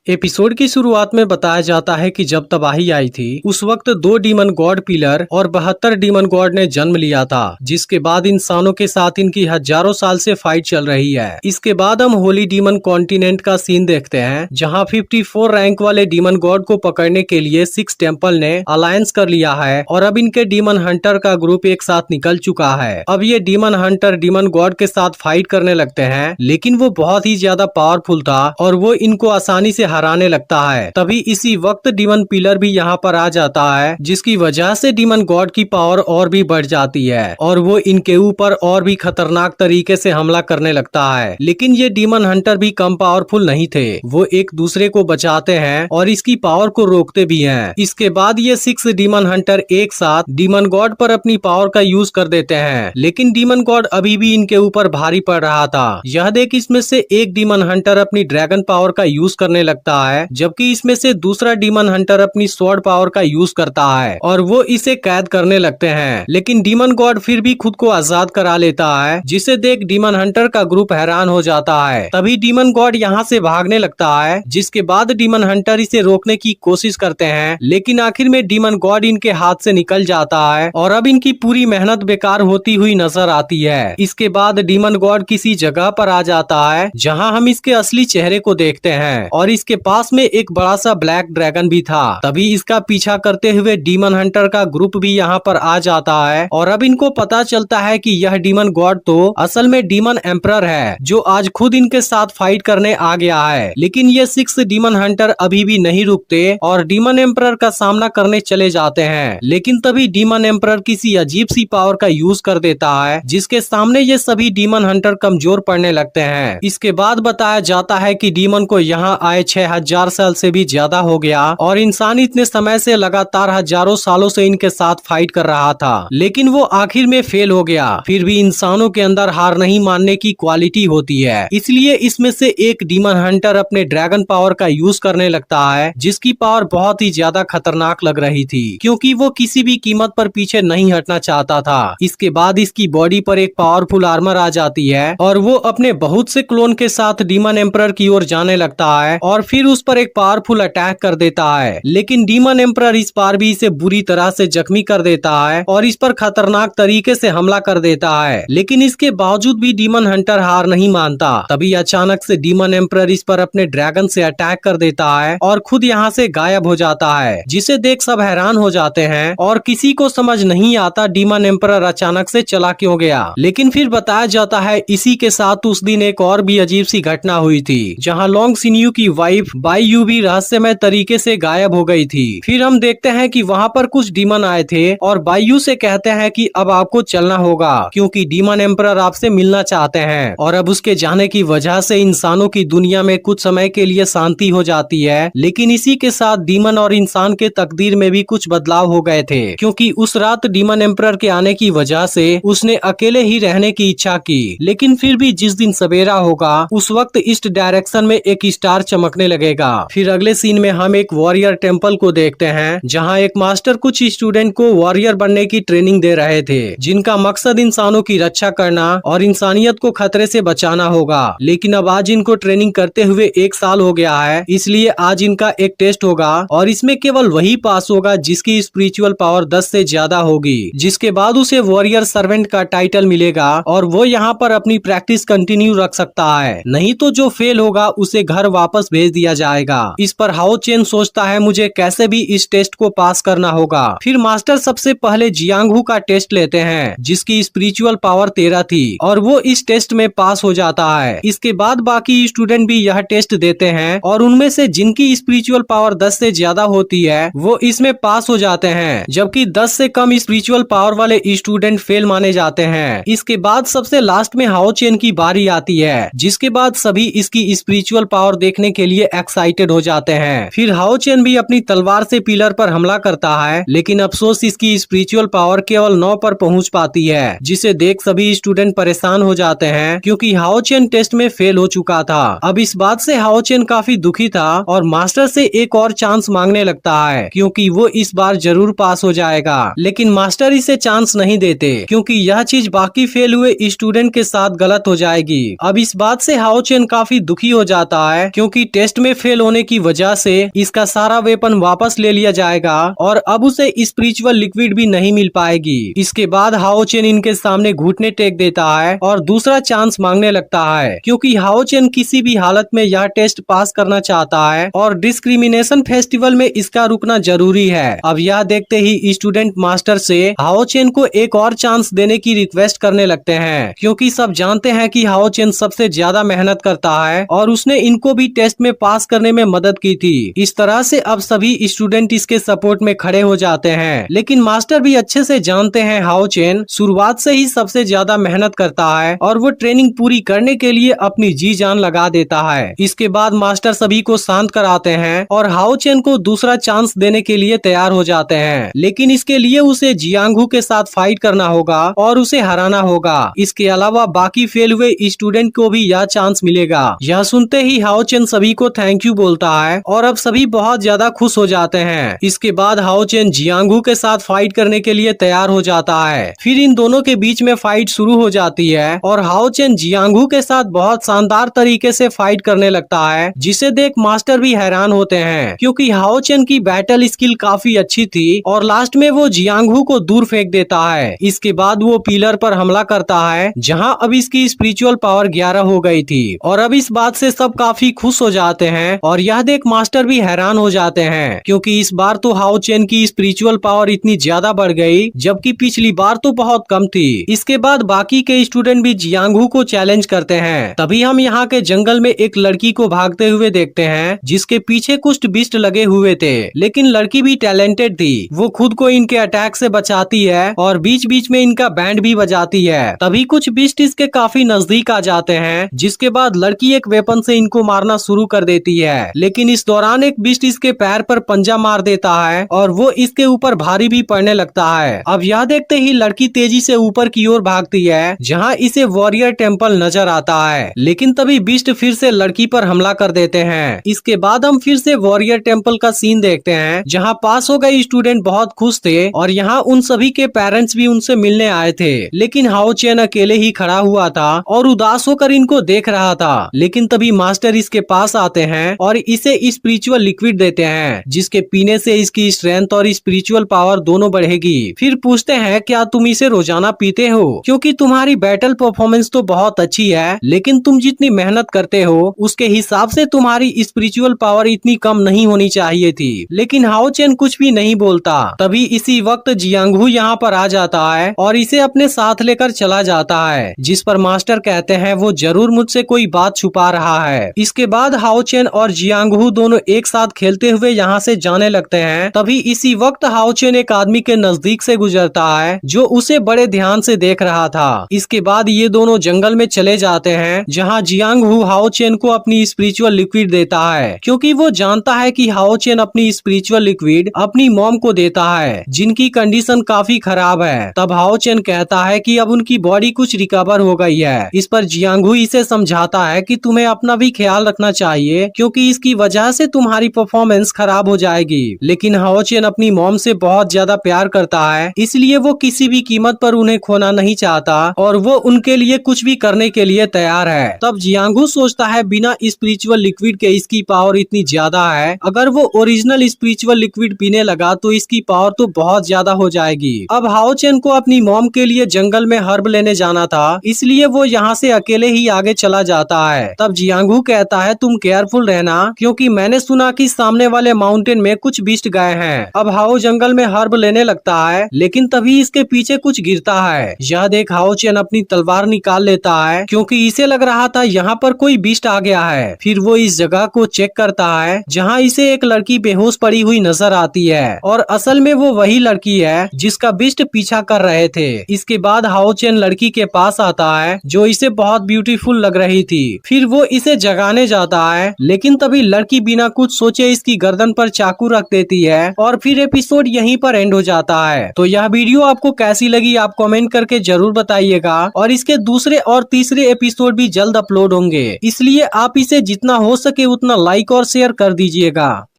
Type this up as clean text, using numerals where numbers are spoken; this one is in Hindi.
एपिसोड की शुरुआत में बताया जाता है कि जब तबाही आई थी उस वक्त 2 डीमन गॉड पिलर और 72 डीमन गॉड ने जन्म लिया था, जिसके बाद इंसानों के साथ इनकी हजारों साल से फाइट चल रही है। इसके बाद हम होली डीमन कॉन्टिनेंट का सीन देखते हैं, जहां 54 रैंक वाले डीमन गॉड को पकड़ने के लिए 6 टेम्पल ने अलायंस कर लिया है और अब इनके डीमन हंटर का ग्रुप एक साथ निकल चुका है। अब ये डीमन हंटर डीमन गॉड के साथ फाइट करने लगते हैं, लेकिन वो बहुत ही ज्यादा पावरफुल था और वो इनको आसानी से हराने लगता है। तभी इसी वक्त डीमन पिलर भी यहाँ पर आ जाता है, जिसकी वजह से डीमन गॉड की पावर और भी बढ़ जाती है और वो इनके ऊपर और भी खतरनाक तरीके से हमला करने लगता है। लेकिन ये डीमन हंटर भी कम पावरफुल नहीं थे, वो एक दूसरे को बचाते हैं और इसकी पावर को रोकते भी हैं। इसके बाद ये 6 डीमन हंटर एक साथ डीमन गॉड पर अपनी पावर का यूज कर देते हैं, लेकिन डीमन गॉड अभी भी इनके ऊपर भारी पड़ रहा था। यह देख इसमें से एक डीमन हंटर अपनी ड्रैगन पावर का यूज करने लगता है, जबकि इसमें से दूसरा डीमन हंटर अपनी स्वॉर्ड पावर का यूज करता है और वो इसे कैद करने लगते हैं। लेकिन डीमन गॉड फिर भी खुद को आजाद करा लेता है, जिसे देख डीमन हंटर का ग्रुप हैरान हो जाता है। तभी डीमन गॉड यहाँ से भागने लगता है, जिसके बाद डीमन हंटर इसे रोकने की कोशिश करते हैं, लेकिन आखिर में डीमन गॉड इनके हाथ से निकल जाता है और अब इनकी पूरी मेहनत बेकार होती हुई नजर आती है। इसके बाद डीमन गॉड किसी जगह पर आ जाता है जहाँ हम इसके असली चेहरे को देखते हैं और इसके पास में एक बड़ा सा ब्लैक ड्रैगन भी था। तभी इसका पीछा करते हुए डीमन हंटर का ग्रुप भी यहाँ पर आ जाता है और अब इनको पता चलता है कि यह डीमन गॉड तो असल में डीमन एम्परर है, जो आज खुद इनके साथ फाइट करने आ गया है। लेकिन ये 6 डीमन हंटर अभी भी नहीं रुकते और डीमन एम्परर का सामना करने चले जाते हैं। लेकिन तभी डीमन एम्परर किसी अजीब सी पावर का यूज कर देता है, जिसके सामने ये सभी डीमन हंटर कमजोर पड़ने लगते हैं। इसके बाद बताया जाता है कि डीमन को यहाँ आए 6000 साल से भी ज्यादा हो गया और इंसान इतने समय से लगातार हजारों सालों से इनके साथ फाइट कर रहा था, लेकिन वो आखिर में फेल हो गया। फिर भी इंसानों के अंदर हार नहीं मानने की क्वालिटी होती है, इसलिए इसमें से एक डीमन हंटर अपने ड्रैगन पावर का यूज करने लगता है, जिसकी पावर बहुत ही ज्यादा खतरनाक लग रही थी, क्योंकि वो किसी भी कीमत पर पीछे नहीं हटना चाहता था। इसके बाद इसकी बॉडी पर एक पावरफुल आर्मर आ जाती है और वो अपने बहुत से क्लोन के साथ डीमन एम्परर की ओर जाने लगता है और फिर उस पर एक पावरफुल अटैक कर देता है। लेकिन डीमन एम्परर इस बार भी इसे बुरी तरह से जख्मी कर देता है और इस पर खतरनाक तरीके से हमला कर देता है। लेकिन इसके बावजूद भी डीमन हंटर हार नहीं मानता। तभी अचानक से डीमन एम्परर इस पर अपने ड्रैगन से अटैक कर देता है और खुद यहाँ से गायब हो जाता है, जिसे देख सब हैरान हो जाते हैं और किसी को समझ नहीं आता डीमन एम्परर अचानक से चला क्यों गया। लेकिन फिर बताया जाता है इसी के साथ उस दिन एक और भी अजीब सी घटना हुई थी, जहाँ लॉन्ग सिन्यू की वाइफ बाईयू भी रहस्यमय तरीके से गायब हो गई थी। फिर हम देखते हैं कि वहाँ पर कुछ डीमन आए थे और बाईयू से कहते हैं कि अब आपको चलना होगा, क्योंकि डीमन एम्परर आपसे मिलना चाहते हैं। और अब उसके जाने की वजह से इंसानों की दुनिया में कुछ समय के लिए शांति हो जाती है। लेकिन इसी के साथ डीमन और इंसान के तकदीर में भी कुछ बदलाव हो गए थे, क्योंकि उस रात डीमन एम्परर के आने की वजह से उसने अकेले ही रहने की इच्छा की। लेकिन फिर भी जिस दिन सवेरा होगा उस वक्त ईस्ट डायरेक्शन में एक स्टार चमकने लगेगा। फिर अगले सीन में हम एक वॉरियर टेम्पल को देखते हैं, जहां एक मास्टर कुछ स्टूडेंट को वॉरियर बनने की ट्रेनिंग दे रहे थे, जिनका मकसद इंसानों की रक्षा करना और इंसानियत को खतरे से बचाना होगा। लेकिन अब आज इनको ट्रेनिंग करते हुए 1 साल हो गया है, इसलिए आज इनका एक टेस्ट होगा और इसमें केवल वही पास होगा जिसकी स्पिरिचुअल पावर 10 से ज्यादा होगी, जिसके बाद उसे वॉरियर सर्वेंट का टाइटल मिलेगा और वो यहाँ पर अपनी प्रैक्टिस कंटिन्यू रख सकता है। नहीं तो जो फेल होगा उसे घर वापस भेज दिया जाएगा। इस पर हाओ चेन सोचता है मुझे कैसे भी इस टेस्ट को पास करना होगा। फिर मास्टर सबसे पहले जियांगहू का टेस्ट लेते हैं, जिसकी स्पिरिचुअल पावर 13 थी और वो इस टेस्ट में पास हो जाता है। इसके बाद बाकी स्टूडेंट भी यह टेस्ट देते हैं और उनमें से जिनकी स्पिरिचुअल पावर 10 से ज्यादा होती है वो इसमें पास हो जाते हैं, जबकि 10 से कम स्पिरिचुअल पावर वाले स्टूडेंट फेल माने जाते हैं। इसके बाद सबसे लास्ट में हाओ चेन की बारी आती है, जिसके बाद सभी इसकी स्पिरिचुअल पावर देखने के लिए एक्साइटेड हो जाते हैं। फिर हाओ चेन भी अपनी तलवार से पिलर पर हमला करता है, लेकिन अफसोस इसकी स्पिरिचुअल पावर केवल 9 पर पहुंच पाती है, जिसे देख सभी स्टूडेंट परेशान हो जाते हैं, क्योंकि हाओ चेन टेस्ट में फेल हो चुका था। अब इस बात से हाओ चेन काफी दुखी था और मास्टर से एक और चांस मांगने लगता है, क्योंकि वो इस बार जरूर पास हो जाएगा। लेकिन मास्टर इसे चांस नहीं देते, क्योंकि यह चीज बाकी फेल हुए स्टूडेंट के साथ गलत हो जाएगी। अब इस बात से हाओ चेन काफी दुखी हो जाता है, क्योंकि टेस्ट टेस्ट में फेल होने की वजह से इसका सारा वेपन वापस ले लिया जाएगा और अब उसे स्पिरिचुअल लिक्विड भी नहीं मिल पाएगी। इसके बाद हाओ चेन इनके सामने घुटने टेक देता है और दूसरा चांस मांगने लगता है, क्योंकि हाओ चेन किसी भी हालत में यह टेस्ट पास करना चाहता है और डिस्क्रिमिनेशन फेस्टिवल में इसका रुकना जरूरी है। अब यह देखते ही स्टूडेंट मास्टर से हाओ चेन को एक और चांस देने की रिक्वेस्ट करने लगते हैं, क्योंकि सब जानते हैं कि हाओ चेन सबसे ज्यादा मेहनत करता है और उसने इनको भी टेस्ट में पास करने में मदद की थी। इस तरह से अब सभी स्टूडेंट इसके सपोर्ट में खड़े हो जाते हैं, लेकिन मास्टर भी अच्छे से जानते हैं हाओ चेन शुरुआत से ही सबसे ज्यादा मेहनत करता है और वो ट्रेनिंग पूरी करने के लिए अपनी जी जान लगा देता है। इसके बाद मास्टर सभी को शांत कराते हैं और हाओ चेन को दूसरा चांस देने के लिए तैयार हो जाते हैं, लेकिन इसके लिए उसे जियांगहू के साथ फाइट करना होगा और उसे हराना होगा। इसके अलावा बाकी फेल हुए स्टूडेंट को भी यह चांस मिलेगा। यह सुनते ही हाओ चेन सभी को थैंक यू बोलता है और अब सभी बहुत ज्यादा खुश हो जाते हैं। इसके बाद हाओ चेन जियांगहू के साथ फाइट करने के लिए तैयार हो जाता है। फिर इन दोनों के बीच में फाइट शुरू हो जाती है और हाओ चेन जियांगहू के साथ बहुत शानदार तरीके से फाइट करने लगता है, जिसे देख मास्टर भी हैरान होते हैं, क्योंकि हाओ चेन की बैटल स्किल काफी अच्छी थी और लास्ट में वो जियांगहू को दूर फेंक देता है। इसके बाद वो पिलर पर हमला करता है, जहाँ अब इसकी स्पिरिचुअल पावर 11 हो गई थी और अब इस बात से सब काफी खुश हो जाते हैं और यह देख मास्टर भी हैरान हो जाते हैं, क्योंकि इस बार तो हाओ चेन की स्पिरिचुअल पावर इतनी ज्यादा बढ़ गई, जबकि पिछली बार तो बहुत कम थी। इसके बाद बाकी के स्टूडेंट भी जियांगहू को चैलेंज करते हैं। तभी हम यहाँ के जंगल में एक लड़की को भागते हुए देखते हैं, जिसके पीछे कुछ बिस्ट लगे हुए थे, लेकिन लड़की भी टैलेंटेड थी। वो खुद को इनके अटैक से बचाती है और बीच बीच में इनका बैंड भी बजाती है। तभी कुछ बिस्ट इसके काफी नजदीक आ जाते हैं, जिसके बाद लड़की एक वेपन से इनको मारना शुरू कर देती है, लेकिन इस दौरान एक बिस्ट इसके पैर पर पंजा मार देता है और वो इसके ऊपर भारी भी पड़ने लगता है। अब यह देखते ही लड़की तेजी से ऊपर की ओर भागती है, जहाँ इसे वॉरियर टेम्पल नजर आता है, लेकिन तभी बिस्ट फिर से लड़की पर हमला कर देते हैं। इसके बाद हम फिर से वॉरियर टेम्पल का सीन देखते हैं, जहाँ पास हो गए स्टूडेंट बहुत खुश थे और यहाँ उन सभी के पेरेंट्स भी उनसे मिलने आए थे, लेकिन हाओ चेन अकेले ही खड़ा हुआ था और उदास होकर इनको देख रहा था। लेकिन तभी मास्टर इसके पास आते हैं और इसे स्पिरिचुअल लिक्विड देते हैं, जिसके पीने से इसकी स्ट्रेंथ और स्पिरिचुअल पावर दोनों बढ़ेगी। फिर पूछते हैं क्या तुम इसे रोजाना पीते हो, क्योंकि तुम्हारी बैटल परफॉर्मेंस तो बहुत अच्छी है, लेकिन तुम जितनी मेहनत करते हो उसके हिसाब से तुम्हारी स्पिरिचुअल पावर इतनी कम नहीं होनी चाहिए थी। लेकिन हाओ चेन कुछ भी नहीं बोलता। तभी इसी वक्त जियांगहू यहाँ पर आ जाता है और इसे अपने साथ लेकर चला जाता है, जिस पर मास्टर कहते हैं वो जरूर मुझसे कोई बात छुपा रहा है। इसके बाद हाओ चेन और जियांगहू दोनों एक साथ खेलते हुए यहाँ से जाने लगते हैं। तभी इसी वक्त हाओ चेन एक आदमी के नजदीक से गुजरता है, जो उसे बड़े ध्यान से देख रहा था। इसके बाद ये दोनों जंगल में चले जाते हैं, जहाँ जियांगहू हाओ चेन को अपनी स्पिरिचुअल लिक्विड देता है, क्योंकि वो जानता है कि हाओ चेन अपनी स्पिरिचुअल लिक्विड अपनी मॉम को देता है, जिनकी कंडीशन काफी खराब है। तब हाओ चेन कहता है कि अब उनकी बॉडी कुछ रिकवर हो गई है। इस पर जियांगहू इसे समझाता है कि तुम्हें अपना भी ख्याल रखना चाहिए, क्योंकि इसकी वजह से तुम्हारी परफॉर्मेंस खराब हो जाएगी। लेकिन हाओ चेन अपनी मॉम से बहुत ज्यादा प्यार करता है, इसलिए वो किसी भी कीमत पर उन्हें खोना नहीं चाहता और वो उनके लिए कुछ भी करने के लिए तैयार है। तब जियांगहू सोचता है बिना स्पिरिचुअल लिक्विड के इसकी पावर इतनी ज्यादा है, अगर वो ओरिजिनल स्पिरिचुअल लिक्विड पीने लगा तो इसकी पावर तो बहुत ज्यादा हो जाएगी। अब हाओ चेन को अपनी मॉम के लिए जंगल में हर्ब लेने जाना था, इसलिए वो यहाँ से अकेले ही आगे चला जाता है। तब जियांगहू कहता है तुम केयरफुल रहना, क्योंकि मैंने सुना कि सामने वाले माउंटेन में कुछ बिस्ट गए हैं। अब हाओ जंगल में हर्ब लेने लगता है, लेकिन तभी इसके पीछे कुछ गिरता है। यह देख हाओ चेन अपनी तलवार निकाल लेता है, क्योंकि इसे लग रहा था यहाँ पर कोई बिस्ट आ गया है। फिर वो इस जगह को चेक करता है, जहाँ इसे एक लड़की बेहोश पड़ी हुई नजर आती है और असल में वो वही लड़की है जिसका बिस्ट पीछा कर रहे थे। इसके बाद हाओ चेन लड़की के पास आता है, जो इसे बहुत ब्यूटीफुल लग रही थी। फिर वो इसे जगाने जाता है, लेकिन तभी लड़की बिना कुछ सोचे इसकी गर्दन पर चाकू रख देती है और फिर एपिसोड यहीं पर एंड हो जाता है। तो यह वीडियो आपको कैसी लगी आप कमेंट करके जरूर बताइएगा, और इसके दूसरे और तीसरे एपिसोड भी जल्द अपलोड होंगे, इसलिए आप इसे जितना हो सके उतना लाइक और शेयर कर दीजिएगा।